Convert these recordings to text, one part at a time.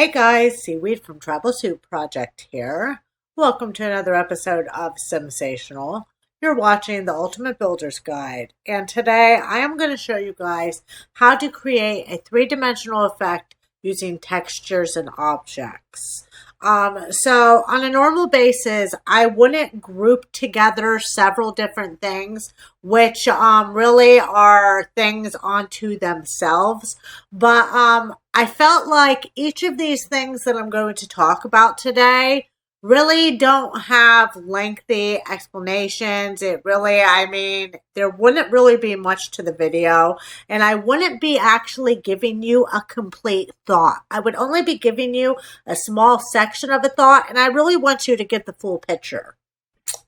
Hey guys, Seaweed from Travel Soup Project here. Welcome to another episode of SIMsational. You're watching the Ultimate Builder's Guide, and today I am going to show you guys how to create a three-dimensional effect using textures and objects. So on a normal basis, I wouldn't group together several different things, which really are things onto themselves. But I felt like each of these things that I'm going to talk about today really don't have lengthy explanations. There wouldn't really be much to the video, and I wouldn't be actually giving you a complete thought. I would only be giving you a small section of a thought, and I really want you to get the full picture.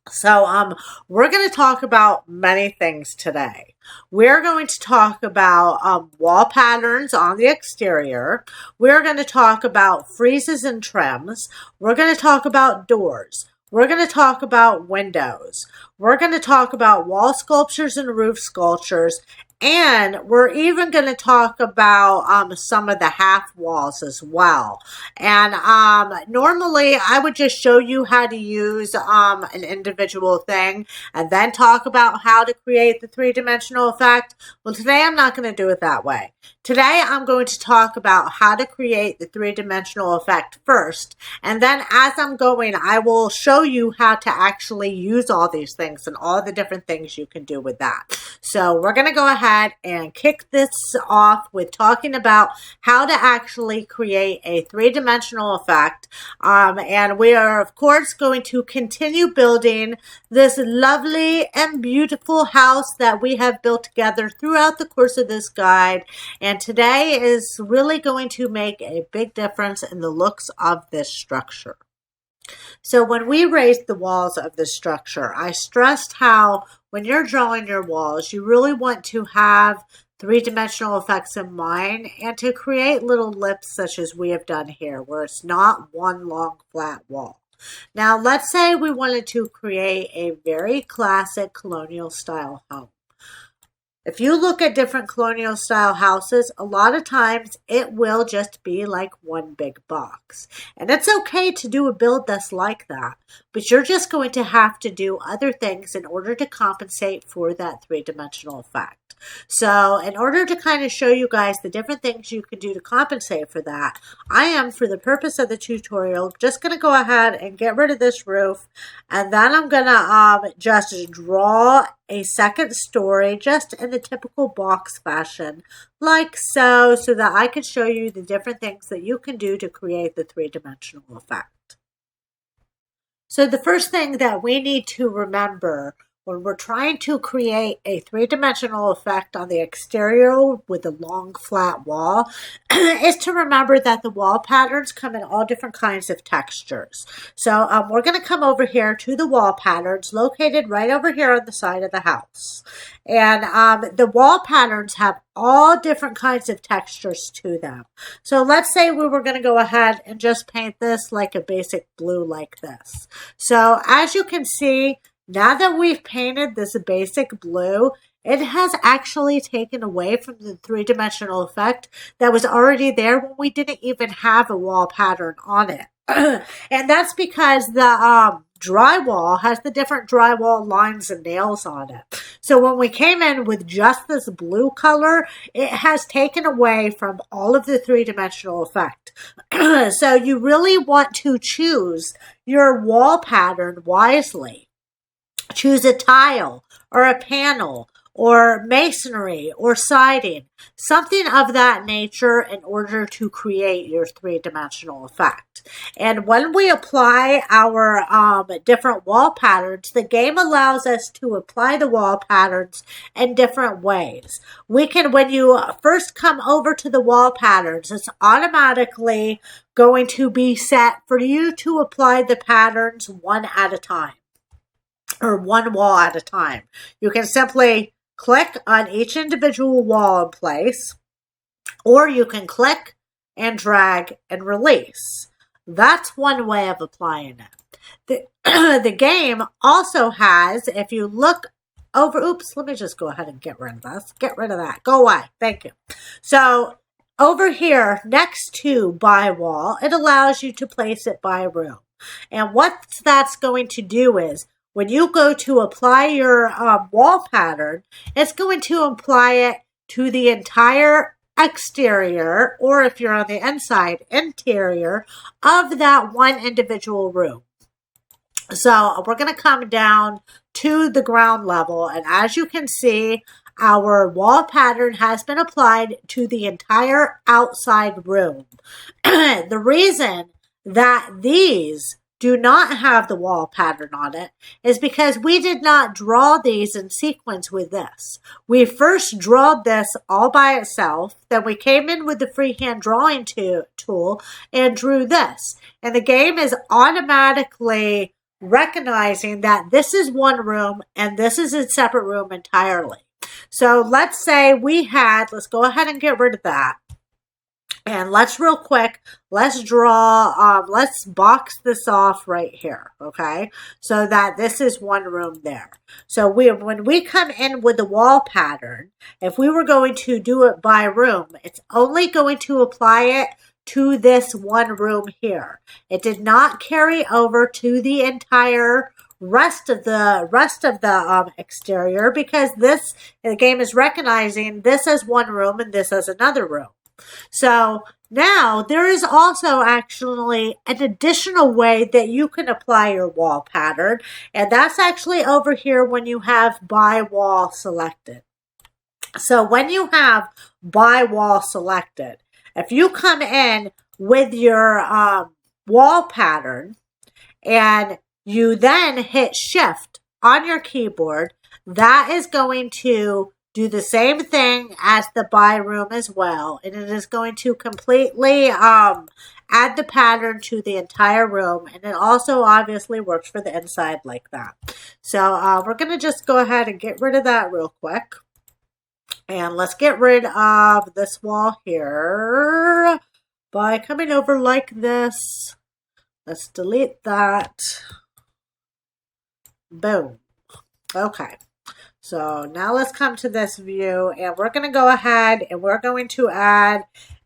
So we're going to talk about many things today. We're going to talk about wall patterns on the exterior. We're going to talk about friezes and trims. We're going to talk about doors. We're going to talk about windows. We're going to talk about wall sculptures and roof sculptures. And we're even going to talk about some of the half walls as well. And normally I would just show you how to use an individual thing and then talk about how to create the three-dimensional effect. Well, today I'm not going to do it that way. Today I'm going to talk about how to create the three-dimensional effect first. And then as I'm going, I will show you how to actually use all these things and all the different things you can do with that. So we're going to go ahead and kick this off with talking about how to actually create a three-dimensional effect. And we are, of course, going to continue building this lovely and beautiful house that we have built together throughout the course of this guide. And today is really going to make a big difference in the looks of this structure. So when we raised the walls of this structure, I stressed how when you're drawing your walls, you really want to have three-dimensional effects in mind and to create little lips such as we have done here, where it's not one long flat wall. Now, let's say we wanted to create a very classic colonial style home. If you look at different colonial style houses, a lot of times it will just be like one big box. And it's okay to do a build that's like that, but you're just going to have to do other things in order to compensate for that three-dimensional effect. So in order to kind of show you guys the different things you can do to compensate for that, I am, for the purpose of the tutorial, just going to go ahead and get rid of this roof. And then I'm going to just draw a second story just in the typical box fashion, like so that I can show you the different things that you can do to create the three-dimensional effect. So the first thing that we need to remember when we're trying to create a three-dimensional effect on the exterior with a long flat wall is to remember that the wall patterns come in all different kinds of textures. So we're going to come over here to the wall patterns located right over here on the side of the house. And the wall patterns have all different kinds of textures to them. So let's say we were going to go ahead and just paint this like a basic blue like this. So as you can see, now that we've painted this basic blue, it has actually taken away from the three-dimensional effect that was already there when we didn't even have a wall pattern on it. And that's because the drywall has the different drywall lines and nails on it. So when we came in with just this blue color, it has taken away from all of the three-dimensional effect. So you really want to choose your wall pattern wisely. Choose a tile or a panel or masonry or siding, something of that nature in order to create your three-dimensional effect. And when we apply our different wall patterns, the game allows us to apply the wall patterns in different ways. We can, when you first come over to the wall patterns, it's automatically going to be set for you to apply the patterns one at a time, or one wall at a time. You can simply click on each individual wall in place, or you can click and drag and release. That's one way of applying it. The game also has, if you look over, oops, let me just go ahead and get rid of this. Get rid of that. Go away. Thank you. So over here next to by wall, it allows you to place it by room. And what that's going to do is when you go to apply your wall pattern, it's going to apply it to the entire exterior, or if you're on the inside, interior of that one individual room. So we're going to come down to the ground level, and as you can see, our wall pattern has been applied to the entire outside room. The reason that these do not have the wall pattern on it is because we did not draw these in sequence with this. We first drawed this all by itself, then we came in with the freehand drawing tool and drew this. And the game is automatically recognizing that this is one room and this is a separate room entirely. So let's say let's go ahead and get rid of that. And let's draw, let's box this off right here, okay? So that this is one room there. So when we come in with the wall pattern, if we were going to do it by room, it's only going to apply it to this one room here. It did not carry over to the entire rest of the exterior, because the game is recognizing this as one room and this as another room. So now there is also actually an additional way that you can apply your wall pattern, and that's actually over here when you have by wall selected. So when you have by wall selected, if you come in with your wall pattern and you then hit shift on your keyboard, that is going to do the same thing as the by room as well. And it is going to completely add the pattern to the entire room. And it also obviously works for the inside like that. So we're going to just go ahead and get rid of that real quick. And let's get rid of this wall here by coming over like this. Let's delete that. Boom. Okay. So now let's come to this view, and we're going to go ahead and we're going to add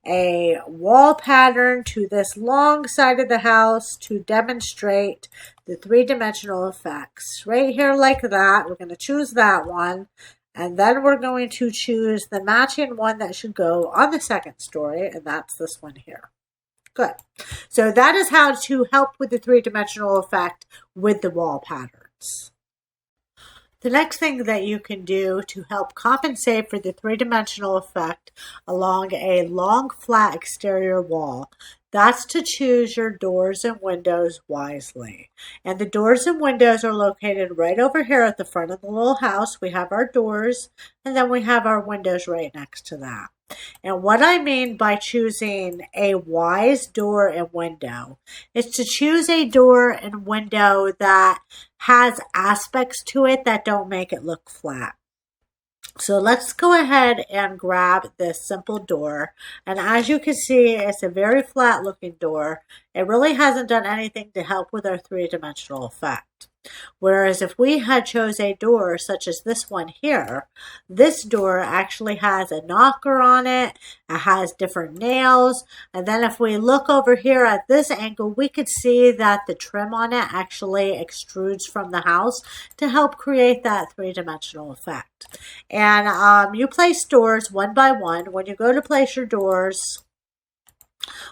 a wall pattern to this long side of the house to demonstrate the three-dimensional effects. Right here like that. We're going to choose that one. And then we're going to choose the matching one that should go on the second story, and that's this one here. Good. So that is how to help with the three-dimensional effect with the wall patterns. The next thing that you can do to help compensate for the three-dimensional effect along a long flat exterior wall, that's to choose your doors and windows wisely. And the doors and windows are located right over here at the front of the little house. We have our doors, and then we have our windows right next to that. And what I mean by choosing a wise door and window is to choose a door and window that has aspects to it that don't make it look flat. So let's go ahead and grab this simple door. And as you can see, it's a very flat looking door. It really hasn't done anything to help with our three-dimensional effect. Whereas if we had chose a door such as this one here, this door actually has a knocker on it. It has different nails. And then if we look over here at this angle, we could see that the trim on it actually extrudes from the house to help create that three-dimensional effect. And you place doors one by one. When you go to place your doors,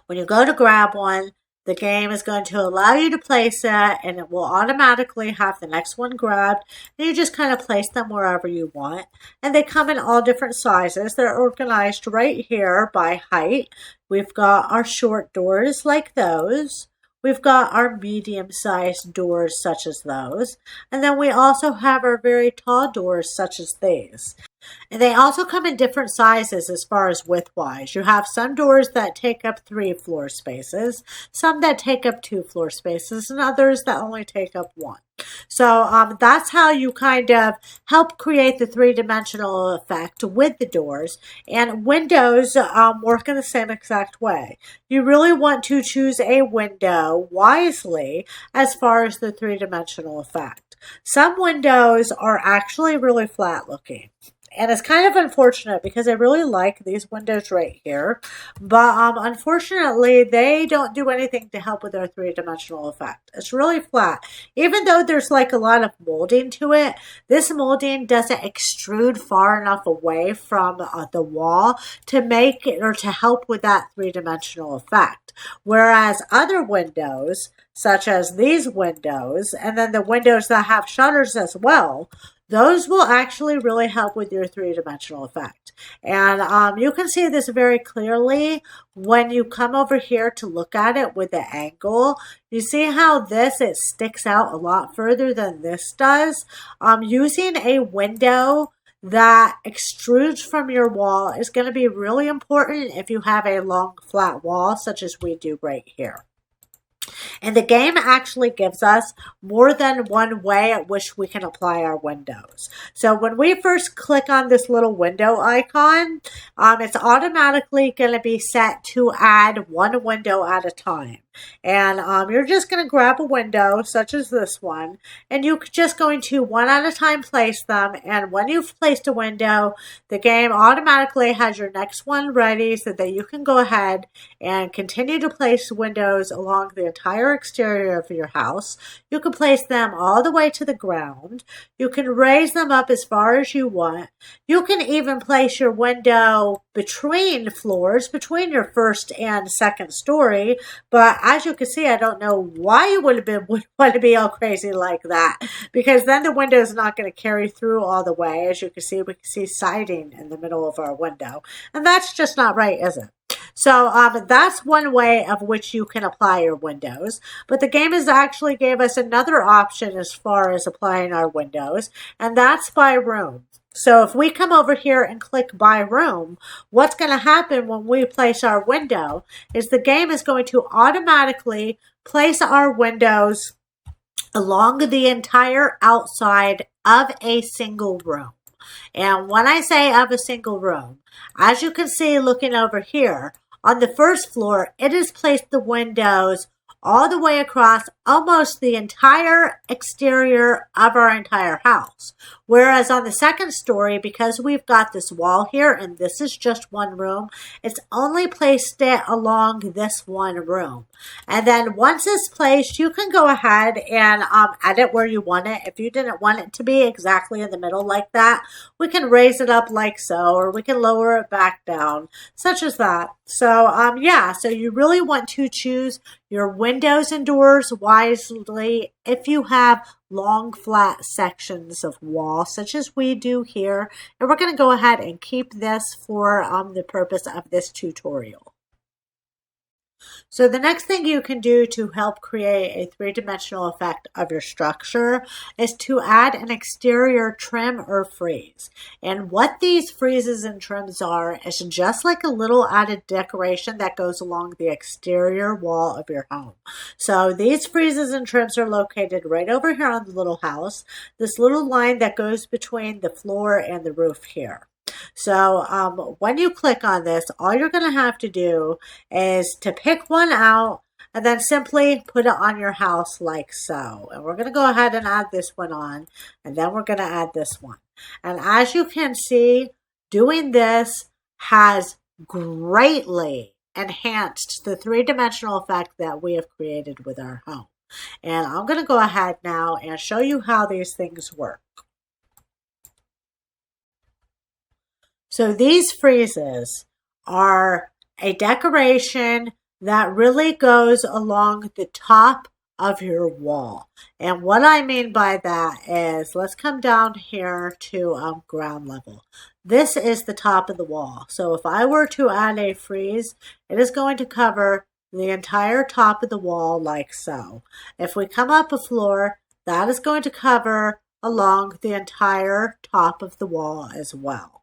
when you go to grab one, the game is going to allow you to place it, and it will automatically have the next one grabbed. And you just kind of place them wherever you want. And they come in all different sizes. They're organized right here by height. We've got our short doors like those. We've got our medium-sized doors such as those. And then we also have our very tall doors such as these. And they also come in different sizes as far as width-wise. You have some doors that take up 3 floor spaces, some that take up 2 floor spaces, and others that only take up 1. So that's how you kind of help create the three-dimensional effect with the doors. And windows work in the same exact way. You really want to choose a window wisely as far as the three-dimensional effect. Some windows are actually really flat looking. And it's kind of unfortunate because I really like these windows right here. But unfortunately, they don't do anything to help with their three-dimensional effect. It's really flat. Even though there's like a lot of molding to it, this molding doesn't extrude far enough away from the wall to make it or to help with that three-dimensional effect. Whereas other windows, such as these windows, and then the windows that have shutters as well, those will actually really help with your three-dimensional effect. And you can see this very clearly when you come over here to look at it with the angle. You see how it sticks out a lot further than this does. Using a window that extrudes from your wall is going to be really important if you have a long flat wall such as we do right here. And the game actually gives us more than one way at which we can apply our windows. So when we first click on this little window icon, it's automatically going to be set to add one window at a time. And you're just going to grab a window such as this one, and you're just going to one at a time place them. And when you've placed a window, the game automatically has your next one ready so that you can go ahead and continue to place windows along the entire exterior of your house. You can place them all the way to the ground. You can raise them up as far as you want. You can even place your window between floors, between your first and second story. But as you can see, I don't know why you would want to be all crazy like that, because then the window is not going to carry through all the way. As you can see, we can see siding in the middle of our window, and that's just not right, is it? So that's one way of which you can apply your windows. But the game has actually gave us another option as far as applying our windows, and that's by room. So if we come over here and click by room, what's going to happen when we place our window is the game is going to automatically place our windows along the entire outside of a single room. And when I say of a single room, as you can see looking over here, on the first floor, it has placed the windows all the way across almost the entire exterior of our entire house. Whereas on the second story, because we've got this wall here and this is just one room, it's only placed it along this one room. And then once it's placed, you can go ahead and edit where you want it. If you didn't want it to be exactly in the middle like that, we can raise it up like so, or we can lower it back down, such as that. So yeah, so you really want to choose your windows and doors wisely if you have long flat sections of wall such as we do here. And we're going to go ahead and keep this for the purpose of this tutorial. So the next thing you can do to help create a three-dimensional effect of your structure is to add an exterior trim or frieze. And what these friezes and trims are is just like a little added decoration that goes along the exterior wall of your home. So these friezes and trims are located right over here on the little house, this little line that goes between the floor and the roof here. So when you click on this, all you're going to have to do is to pick one out and then simply put it on your house like so. And we're going to go ahead and add this one on, and then we're going to add this one. And as you can see, doing this has greatly enhanced the three-dimensional effect that we have created with our home. And I'm going to go ahead now and show you how these things work. So these friezes are a decoration that really goes along the top of your wall. And what I mean by that is, let's come down here to ground level. This is the top of the wall. So if I were to add a frieze, it is going to cover the entire top of the wall like so. If we come up a floor, that is going to cover along the entire top of the wall as well.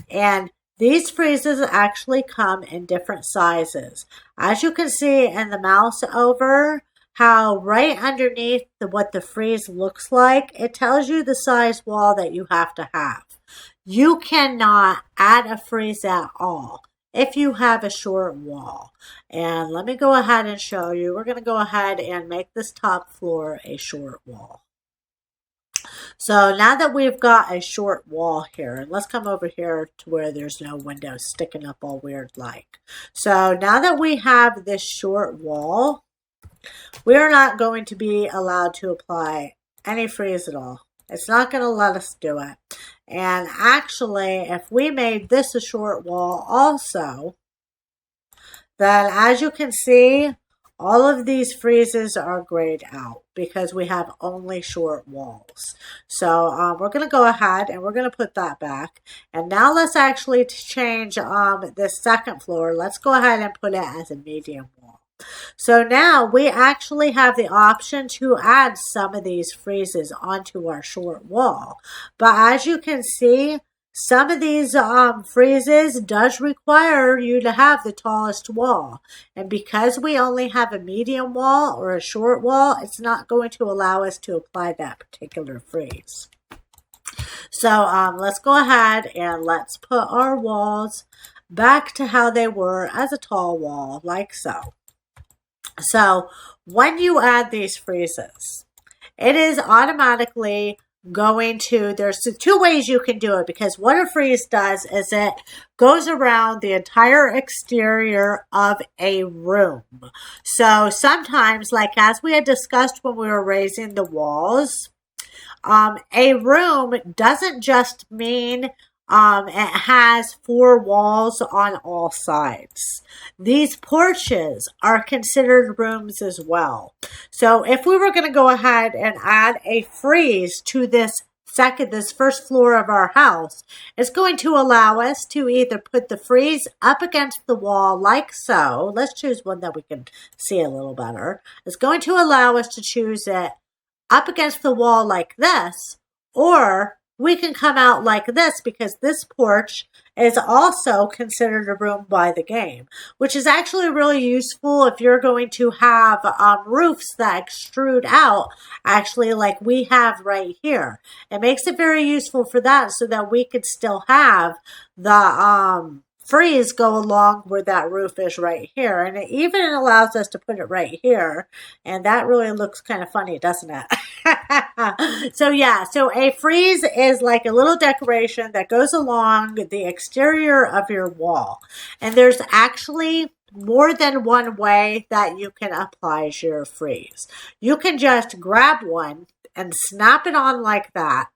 And these friezes actually come in different sizes. As you can see in the mouse over, how right underneath what the frieze looks like, it tells you the size wall that you have to have. You cannot add a frieze at all if you have a short wall. And let me go ahead and show you. We're going to go ahead and make this top floor a short wall. So now that we've got a short wall here, and let's come over here to where there's no window sticking up all weird like. So now that we have this short wall, we're not going to be allowed to apply any frieze at all. It's not going to let us do it. And actually, if we made this a short wall also, then as you can see, all of these friezes are grayed out because we have only short walls. So we're going to go ahead and we're going to put that back. And now let's actually change this second floor. Let's go ahead and put it as a medium wall. So now we actually have the option to add some of these friezes onto our short wall. But as you can see, some of these friezes does require you to have the tallest wall. And because we only have a medium wall or a short wall, it's not going to allow us to apply that particular frieze. So let's go ahead and let's put our walls back to how they were as a tall wall, like so. So when you add these friezes, it is automatically going to, there's two ways you can do it, because what a frieze does is it goes around the entire exterior of a room. So sometimes, like as we had discussed when we were raising the walls, a room doesn't just mean it has 4 walls on all sides. These porches are considered rooms as well. So if we were going to go ahead and add a frieze to this first floor of our house, it's going to allow us to either put the frieze up against the wall like so. Let's choose one that we can see a little better. It's going to allow us to choose it up against the wall like this, or we can come out like this, because this porch is also considered a room by the game, which is actually really useful if you're going to have roofs that extrude out, actually like we have right here. It makes it very useful for that, so that we could still have the frieze go along where that roof is right here. And it even allows us to put it right here, and that really looks kind of funny, doesn't it? So yeah, so a frieze is like a little decoration that goes along the exterior of your wall. And there's actually more than one way that you can apply your frieze. You can just grab one and snap it on like that,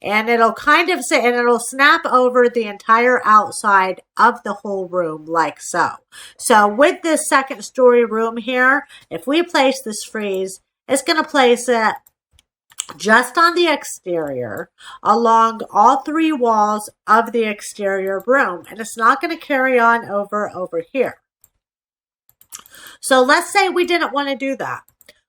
and it'll kind of say, and it'll snap over the entire outside of the whole room like so. So with this second story room here, if we place this frieze, it's going to place it just on the exterior along all 3 walls of the exterior room, and it's not going to carry on over here. So let's say we didn't want to do that.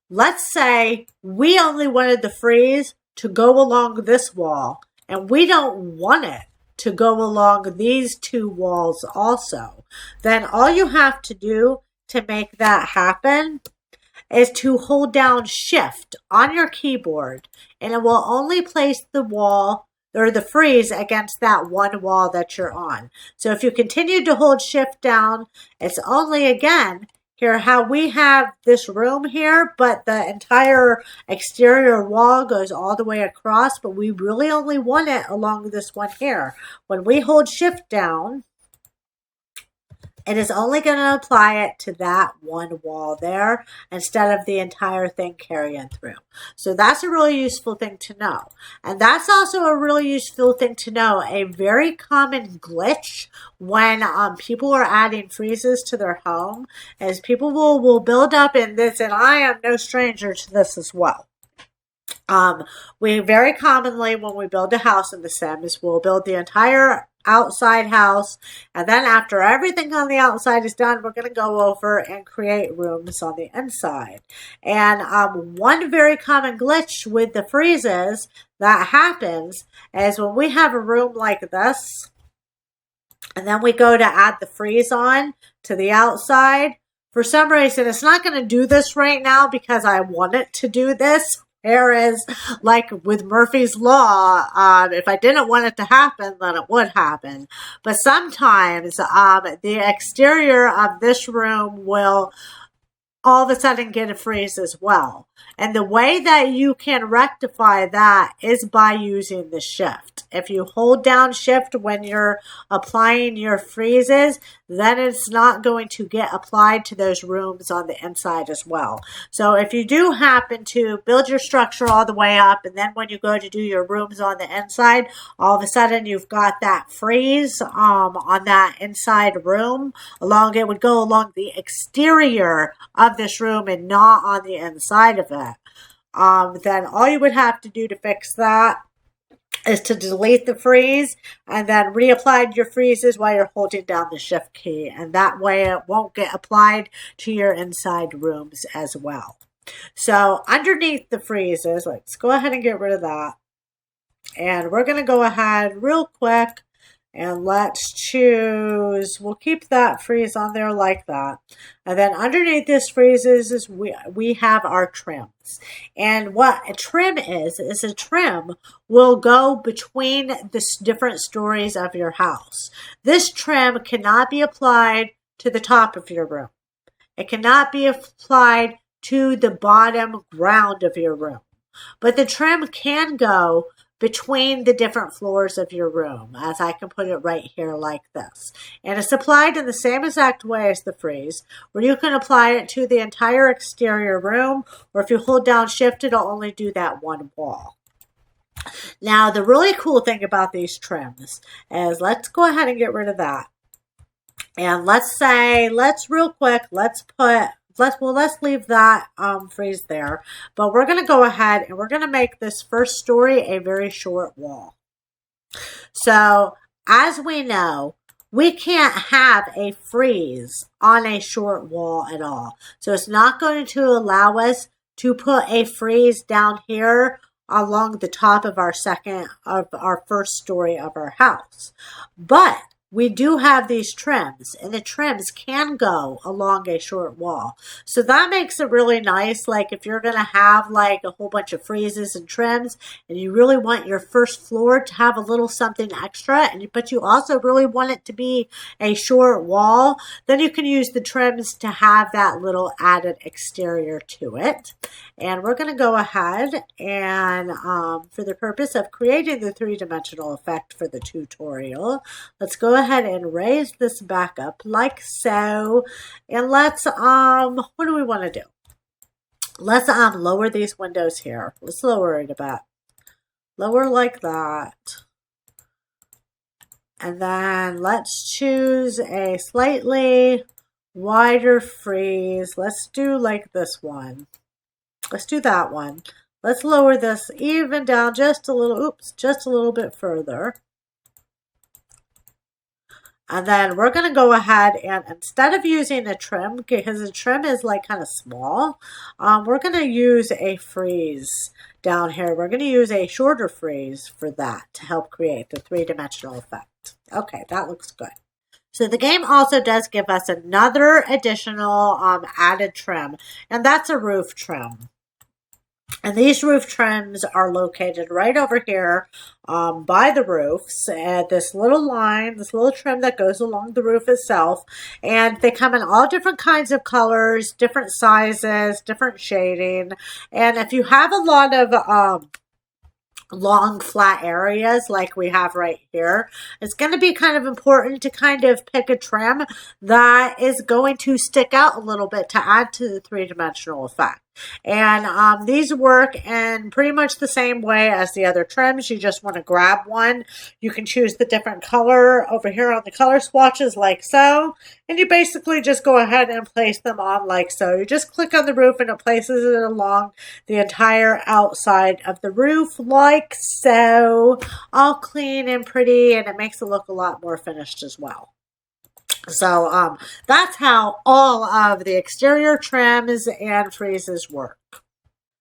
Let's say we only wanted the frieze to go along this wall, and we don't want it to go along these 2 walls also. Then all you have to do to make that happen is to hold down Shift on your keyboard, and it will only place the wall or the frieze against that one wall that you're on. So if you continue to hold Shift down, it's only again here how we have this room here, but the entire exterior wall goes all the way across, but we really only want it along this one here. When we hold Shift down, it is only going to apply it to that one wall there instead of the entire thing carrying through. So that's a really useful thing to know. And that's also a really useful thing to know. A very common glitch when people are adding friezes to their home is people will build up in this, and I am no stranger to this as well. We very commonly, when we build a house in The Sims, we'll build the entire outside house, and then after everything on the outside is done, we're going to go over and create rooms on the inside. And one very common glitch with the friezes that happens is when we have a room like this, and then we go to add the frieze on to the outside, for some reason it's not going to do this right now because I want it to do this. Whereas, like with Murphy's Law, if I didn't want it to happen, then it would happen. But sometimes the exterior of this room will all of a sudden get a freeze as well. And the way that you can rectify that is by using the shift. If you hold down shift when you're applying your freezes, then it's not going to get applied to those rooms on the inside as well. So if you do happen to build your structure all the way up, and then when you go to do your rooms on the inside, all of a sudden you've got that freeze on that inside room, it would go along the exterior of this room and not on the inside of it. Then all you would have to do to fix that is to delete the freeze and then reapply your freezes while you're holding down the shift key. And that way it won't get applied to your inside rooms as well. So underneath the freezes, let's go ahead and get rid of that. And we're going to go ahead real quick and let's choose, we'll keep that freeze on there like that. And then underneath this freezes is we have our trims. And what a trim is a trim will go between the different stories of your house. This trim cannot be applied to the top of your room. It cannot be applied to the bottom ground of your room. But the trim can go between the different floors of your room, as I can put it right here like this. And it's applied in the same exact way as the freeze, where you can apply it to the entire exterior room, or if you hold down shift, it'll only do that one wall. Now, the really cool thing about these trims is, let's go ahead and get rid of that. And let's leave that freeze there, but we're going to go ahead and we're going to make this first story a very short wall. So as we know, we can't have a freeze on a short wall at all. So it's not going to allow us to put a freeze down here along the top of our first story of our house. But we do have these trims, and the trims can go along a short wall. So that makes it really nice. Like if you're going to have like a whole bunch of freezes and trims, and you really want your first floor to have a little something extra, but you also really want it to be a short wall, then you can use the trims to have that little added exterior to it. And we're going to go ahead and for the purpose of creating the three-dimensional effect for the tutorial, let's go ahead and raise this back up like so. And let's, what do we want to do? Let's lower these windows here. Let's lower it a bit. Lower like that. And then let's choose a slightly wider freeze. Let's do like this one. Let's do that one. Let's lower this even down just a little, just a little bit further. And then we're going to go ahead and instead of using a trim, because the trim is like kind of small, we're going to use a freeze down here. We're going to use a shorter freeze for that to help create the three-dimensional effect. Okay, that looks good. So the game also does give us another additional added trim, and that's a roof trim. And these roof trims are located right over here by the roofs. This little line, this little trim that goes along the roof itself. And they come in all different kinds of colors, different sizes, different shading. And if you have a lot of long flat areas like we have right here, it's going to be kind of important to kind of pick a trim that is going to stick out a little bit to add to the three-dimensional effect. And these work in pretty much the same way as the other trims. You just want to grab one. You can choose the different color over here on the color swatches like so. And you basically just go ahead and place them on like so. You just click on the roof and it places it along the entire outside of the roof like so. All clean and pretty, and it makes it look a lot more finished as well. So that's how all of the exterior trims and freezes work.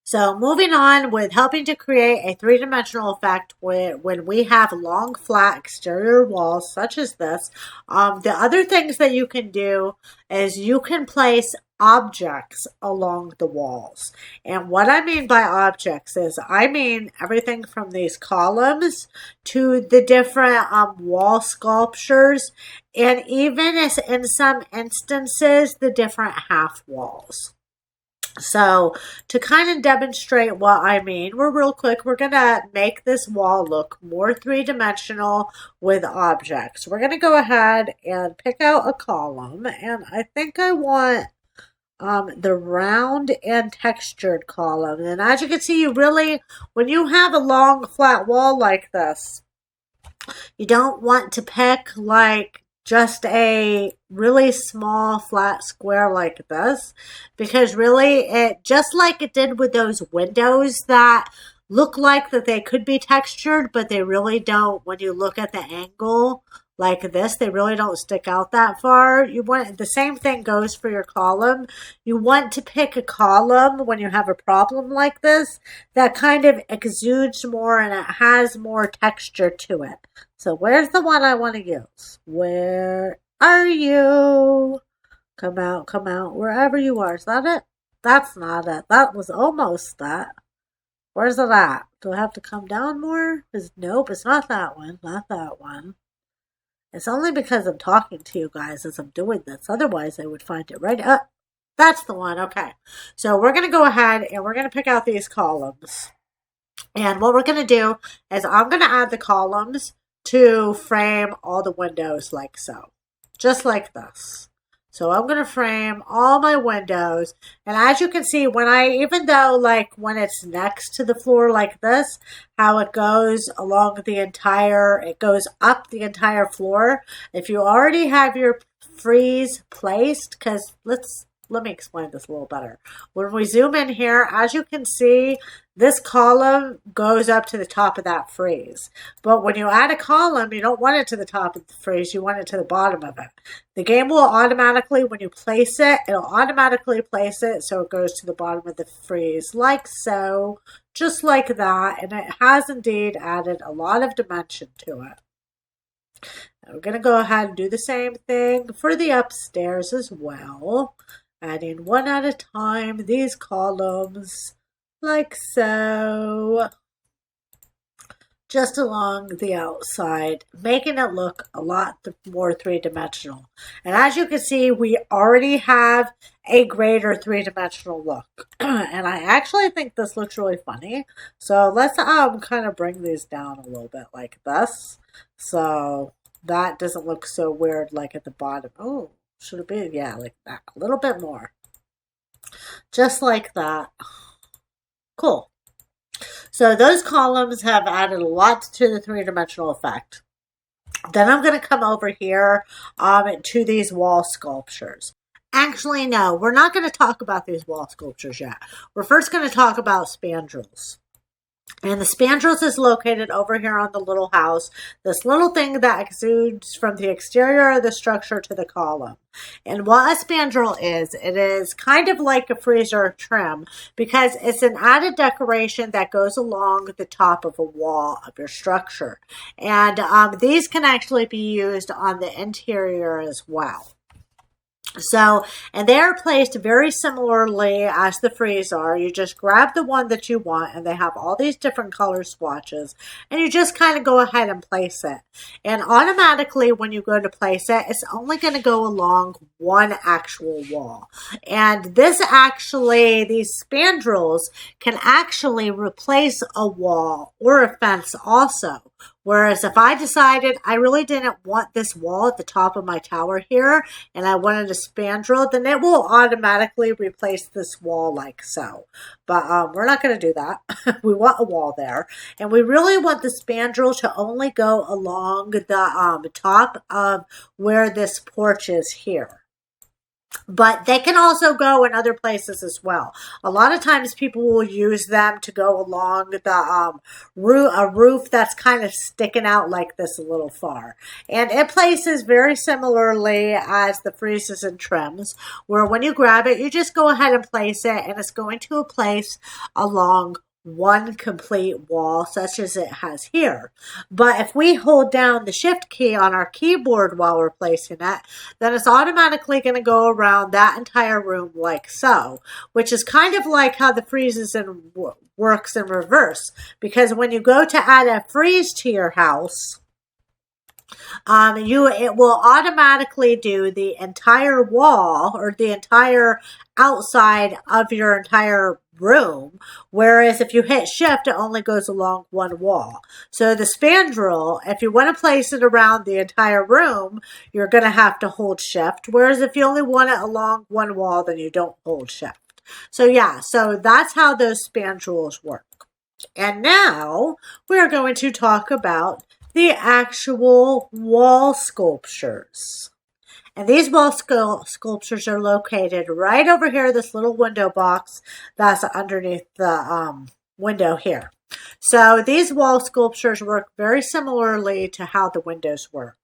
So moving on with helping to create a three-dimensional effect when we have long, flat exterior walls such as this, the other things that you can do is you can place objects along the walls. And what I mean by objects is I mean everything from these columns to the different wall sculptures, and even as in some instances, the different half walls. So to kind of demonstrate what I mean, we're real quick, we're going to make this wall look more three-dimensional with objects. We're going to go ahead and pick out a column, and I think I want the round and textured column. And as you can see, you really, when you have a long flat wall like this, you don't want to pick like just a really small flat square like this, because really it, just like it did with those windows that look like that they could be textured, but they really don't. When you look at the angle like this, they really don't stick out that far. You want, the same thing goes for your column. You want to pick a column when you have a problem like this that kind of exudes more and it has more texture to it. So where's the one I want to use? Where are you? Come out, wherever you are. Is that it? That's not it. That was almost that. Where's it at? Do I have to come down more? Nope, it's not that one. Not that one. It's only because I'm talking to you guys as I'm doing this. Otherwise, I would find it right up. That's the one. Okay. So we're going to go ahead and we're going to pick out these columns. And what we're going to do is I'm going to add the columns to frame all the windows like so. Just like this. So I'm going to frame all my windows. And as you can see, when I, even though like when it's next to the floor like this, how it goes along the entire, it goes up the entire floor. If you already have your frieze placed, because let me explain this a little better. When we zoom in here, as you can see, this column goes up to the top of that frieze. But when you add a column, you don't want it to the top of the frieze, you want it to the bottom of it. The game will automatically, when you place it, it'll automatically place it so it goes to the bottom of the frieze, like so, just like that. And it has indeed added a lot of dimension to it. Now we're going to go ahead and do the same thing for the upstairs as well. Adding one at a time, these columns, like so, just along the outside, making it look a lot more three-dimensional. And as you can see, we already have a greater three-dimensional look. And I actually think this looks really funny. So let's kind of bring these down a little bit like this. So that doesn't look so weird like at the bottom. Oh. Should it be? Yeah, like that. A little bit more. Just like that. Cool. So those columns have added a lot to the three-dimensional effect. Then I'm going to come over here to these wall sculptures. Actually, no, we're not going to talk about these wall sculptures yet. We're first going to talk about spandrels. And the spandrels is located over here on the little house, this little thing that exudes from the exterior of the structure to the column. And what a spandrel is, it is kind of like a frieze or trim because it's an added decoration that goes along the top of a wall of your structure. And these can actually be used on the interior as well. So, and they're placed very similarly as the frieze are. You just grab the one that you want, and they have all these different color swatches, and you just kind of go ahead and place it. And automatically, when you go to place it, it's only going to go along one actual wall. And this actually, these spandrels can actually replace a wall or a fence also. Whereas if I decided I really didn't want this wall at the top of my tower here and I wanted a spandrel, then it will automatically replace this wall like so. But we're not going to do that. We want a wall there. And we really want the spandrel to only go along the top of where this porch is here. But they can also go in other places as well. A lot of times people will use them to go along the roof that's kind of sticking out like this a little far. And it places very similarly as the friezes and trims, where when you grab it, you just go ahead and place it, and it's going to place along one complete wall such as it has here. But if we hold down the shift key on our keyboard while we're placing it, then it's automatically going to go around that entire room like so, which is kind of like how the friezes and works in reverse, because when you go to add a frieze to your house, It will automatically do the entire wall or the entire outside of your entire room, whereas if you hit shift, it only goes along one wall. So the spandrel, if you want to place it around the entire room, you're going to have to hold shift, whereas if you only want it along one wall, then you don't hold shift. So yeah, so that's how those spandrels work. And now we're going to talk about the actual wall sculptures. And these wall sculptures are located right over here, this little window box that's underneath the window here. So these wall sculptures work very similarly to how the windows work.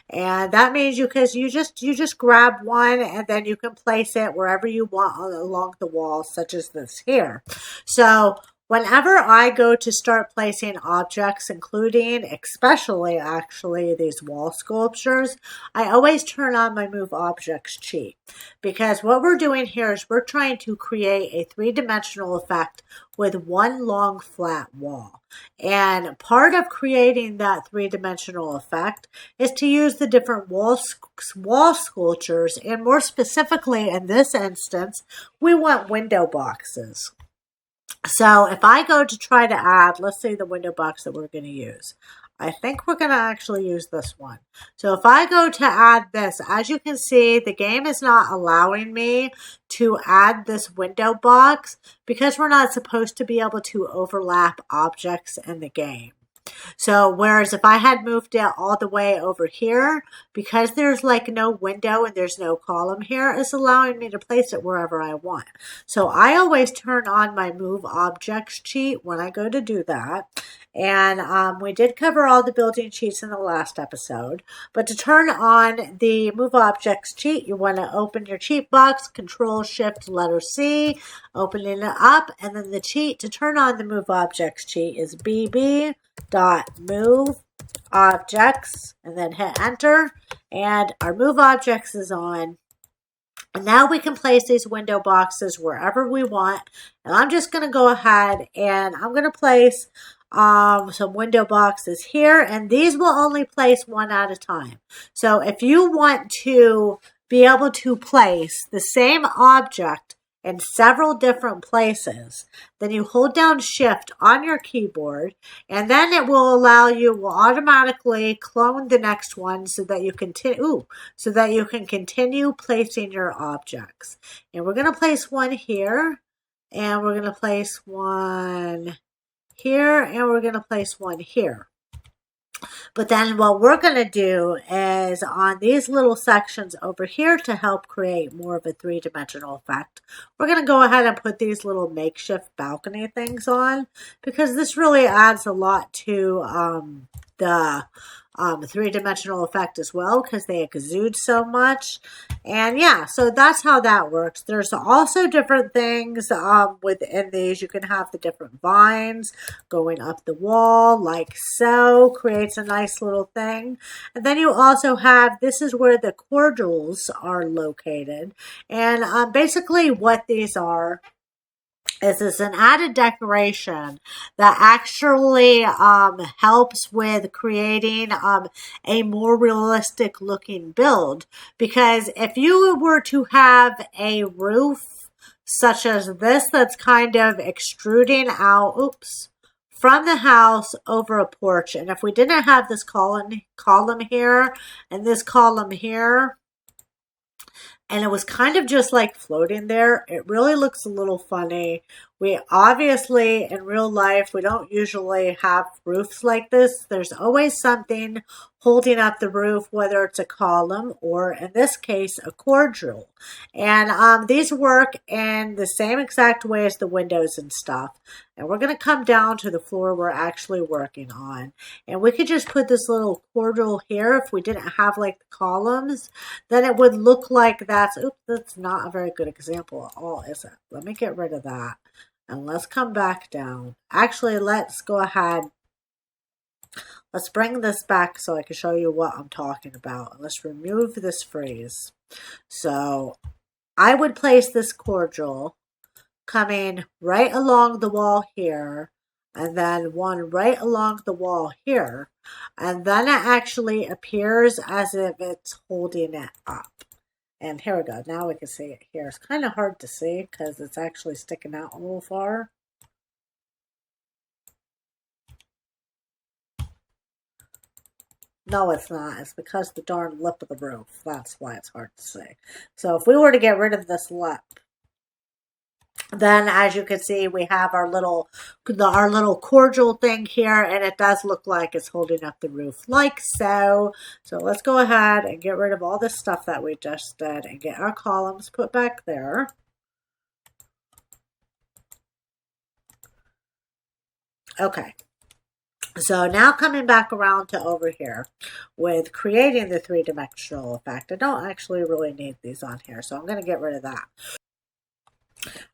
And that means you just grab one and then you can place it wherever you want along the wall, such as this here. So whenever I go to start placing objects, including especially actually these wall sculptures, I always turn on my Move Objects cheat, because what we're doing here is we're trying to create a three-dimensional effect with one long flat wall. And part of creating that three-dimensional effect is to use the different wall sculptures, and more specifically in this instance, we want window boxes. So if I go to try to add, let's say the window box that we're going to use. I think we're going to actually use this one. So if I go to add this, as you can see, the game is not allowing me to add this window box because we're not supposed to be able to overlap objects in the game. So whereas if I had moved it all the way over here, because there's like no window and there's no column here, it's allowing me to place it wherever I want. So I always turn on my Move Objects cheat when I go to do that. And we did cover all the building cheats in the last episode. But to turn on the Move Objects cheat, you want to open your cheat box, Control-Shift-C, opening it up, and then the cheat to turn on the Move Objects cheat is bb.move objects, and then hit enter, and our Move Objects is on. And now we can place these window boxes wherever we want. And I'm just going to go ahead and I'm going to place some window boxes here, and these will only place one at a time. So if you want to be able to place the same object in several different places, then you hold down shift on your keyboard, and then it will automatically clone the next one so that you can continue placing your objects. And we're going to place one here, and we're going to place one here, and we're going to place one here. But then what we're going to do is on these little sections over here, to help create more of a three-dimensional effect, we're going to go ahead and put these little makeshift balcony things on, because this really adds a lot to the three-dimensional effect as well, because they exude so much. And yeah, so that's how that works. There's also different things within these. You can have the different vines going up the wall like so, creates a nice little thing. And then you also have, this is where the cordials are located. And basically what these are is an added decoration that actually helps with creating a more realistic looking build. Because if you were to have a roof such as this that's kind of extruding out, from the house over a porch, and if we didn't have this column here and this column here, and it was kind of just like floating there, it really looks a little funny. We obviously, in real life, we don't usually have roofs like this. There's always something holding up the roof, whether it's a column or, in this case, a cordial. And these work in the same exact way as the windows and stuff. And we're going to come down to the floor we're actually working on. And we could just put this little cordial here. If we didn't have like the columns, then it would look like that's, that's not a very good example at all, is it? Let me get rid of that. And let's come back down. Actually, let's go ahead. Let's bring this back so I can show you what I'm talking about. Let's remove this frieze. So I would place this cordial coming right along the wall here, and then one right along the wall here. And then it actually appears as if it's holding it up. And here we go. Now we can see it here. It's kind of hard to see because it's actually sticking out a little far. No, it's not. It's because the darn lip of the roof. That's why it's hard to see. So if we were to get rid of this lip, then as you can see, we have our little cordial thing here, and it does look like it's holding up the roof like so. So let's go ahead and get rid of all this stuff that we just did and get our columns put back there. Okay. So now coming back around to over here with creating the three-dimensional effect. I don't actually really need these on here, so I'm going to get rid of that.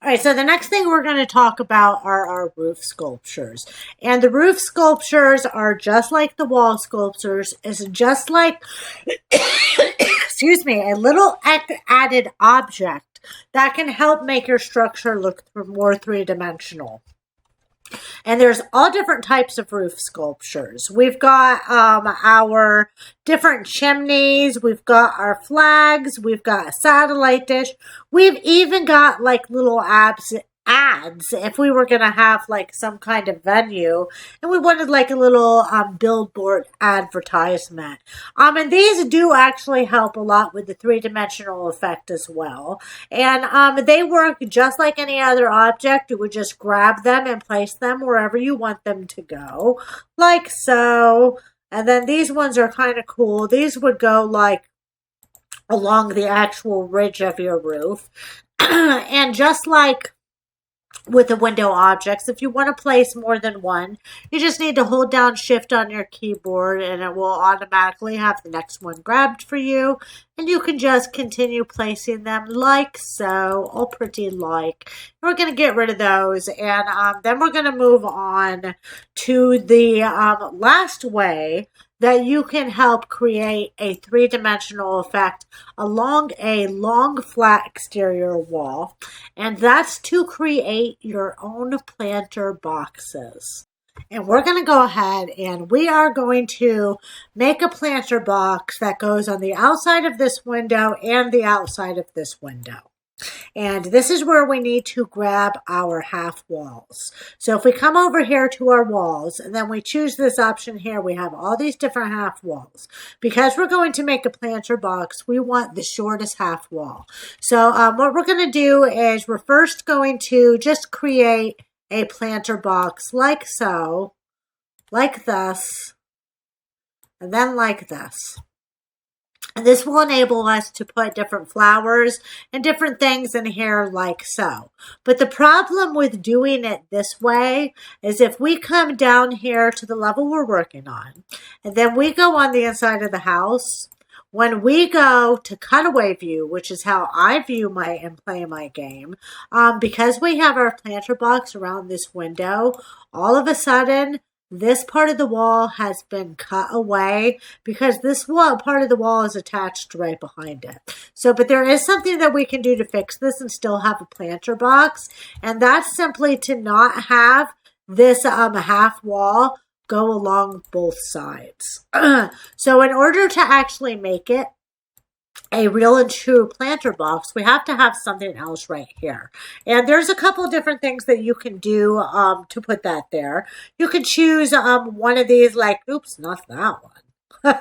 All right, so the next thing we're going to talk about are our roof sculptures. And the roof sculptures are just like the wall sculptures. It's just like, excuse me, a little added object that can help make your structure look more three-dimensional. And there's all different types of roof sculptures. We've got our different chimneys. We've got our flags. We've got a satellite dish. We've even got like little ads if we were going to have like some kind of venue and we wanted like a little billboard advertisement. And these do actually help a lot with the three-dimensional effect as well. And they work just like any other object. You would just grab them and place them wherever you want them to go, like so. And then these ones are kind of cool. These would go like along the actual ridge of your roof. And just like with the window objects, if you want to place more than one, you just need to hold down shift on your keyboard and it will automatically have the next one grabbed for you, and you can just continue placing them like so, all pretty like. We're going to get rid of those, and then we're going to move on to the last way that you can help create a three-dimensional effect along a long flat exterior wall, and that's to create your own planter boxes. And we're going to go ahead and we are going to make a planter box that goes on the outside of this window and the outside of this window. And this is where we need to grab our half walls. So if we come over here to our walls and then we choose this option here, we have all these different half walls. Because we're going to make a planter box, we want the shortest half wall. So what we're going to do is we're first going to just create a planter box like so, like this, and then like this. And this will enable us to put different flowers and different things in here like so. But the problem with doing it this way is if we come down here to the level we're working on, and then we go on the inside of the house, when we go to cutaway view, which is how I view and play my game, because we have our planter box around this window, all of a sudden, this part of the wall has been cut away because this part of the wall is attached right behind it. So, but there is something that we can do to fix this and still have a planter box. And that's simply to not have this half wall go along both sides. So in order to actually make it a real and true planter box, we have to have something else right here. And there's a couple different things that you can do to put that there. You can choose one of these, like, oops, not that one.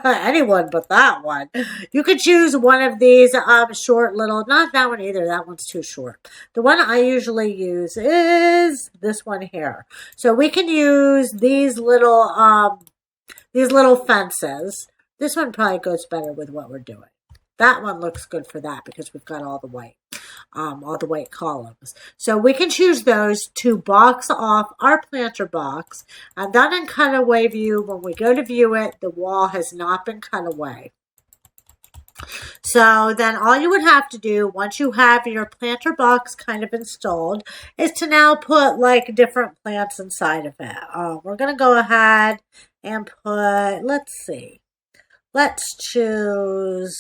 Anyone but that one. You could choose one of these short little, not that one either, that one's too short. The one I usually use is this one here. So we can use these little fences. This one probably goes better with what we're doing. That one looks good for that because we've got all the white columns. So we can choose those to box off our planter box. And then in cutaway view, when we go to view it, the wall has not been cut away. So then all you would have to do once you have your planter box kind of installed is to now put like different plants inside of it. We're going to go ahead and put, let's see. Let's choose...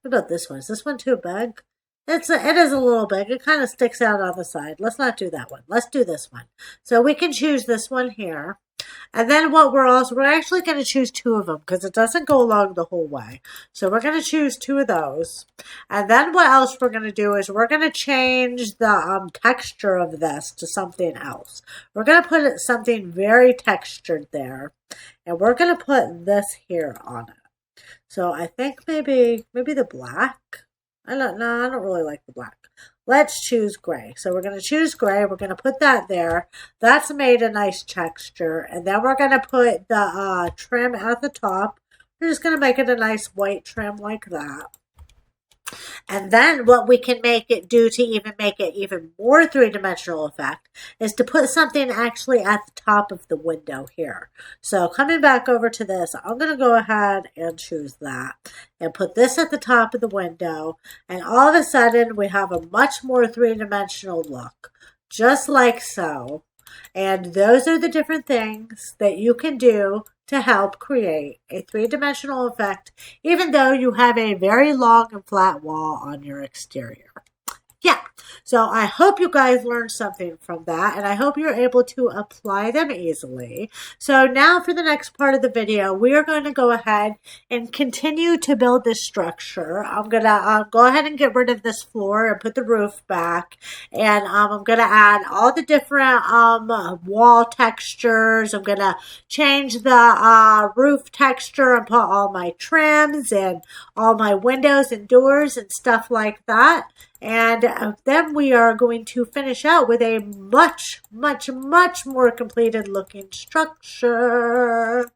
What about this one? Is this one too big? It is a little big. It kind of sticks out on the side. Let's not do that one. Let's do this one. So we can choose this one here. And then we're actually going to choose two of them because it doesn't go along the whole way. So we're going to choose two of those. And then what else we're going to do is we're going to change the texture of this to something else. We're going to put something very textured there. And we're going to put this here on it. So I think maybe the black. I don't really like the black. Let's choose gray. So we're going to choose gray. We're going to put that there. That's made a nice texture. And then we're going to put the trim at the top. We're just going to make it a nice white trim like that. And then what we can make it do to even make it even more three-dimensional effect is to put something actually at the top of the window here. So coming back over to this, I'm going to go ahead and choose that and put this at the top of the window. And all of a sudden we have a much more three-dimensional look, just like so. And those are the different things that you can do to help create a three-dimensional effect, even though you have a very long and flat wall on your exterior. Yeah, so I hope you guys learned something from that, and I hope you're able to apply them easily. So now for the next part of the video, we are going to go ahead and continue to build this structure. I'm going to go ahead and get rid of this floor and put the roof back, and I'm going to add all the different wall textures. I'm going to change the roof texture and put all my trims and all my windows and doors and stuff like that. And then we are going to finish out with a much, much, much more completed looking structure.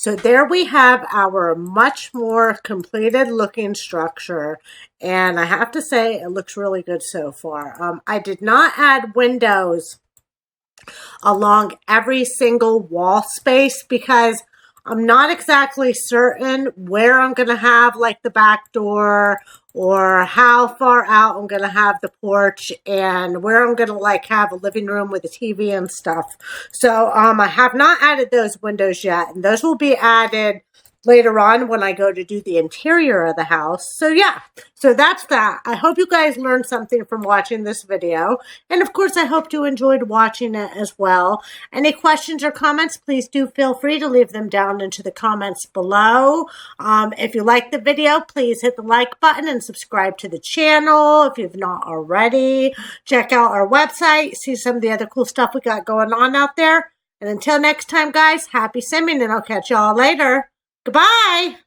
So there we have our much more completed looking structure. And I have to say, it looks really good so far. I did not add windows along every single wall space because I'm not exactly certain where I'm going to have like the back door or how far out I'm going to have the porch and where I'm going to like have a living room with a TV and stuff. So I have not added those windows yet, and those will be added later on when I go to do the interior of the house. So yeah, so that's that. I hope you guys learned something from watching this video. And of course, I hope you enjoyed watching it as well. Any questions or comments, please do feel free to leave them down into the comments below. If you like the video, please hit the like button and subscribe to the channel if you've not already. Check out our website, see some of the other cool stuff we got going on out there. And until next time, guys, happy simming, and I'll catch y'all later. Goodbye.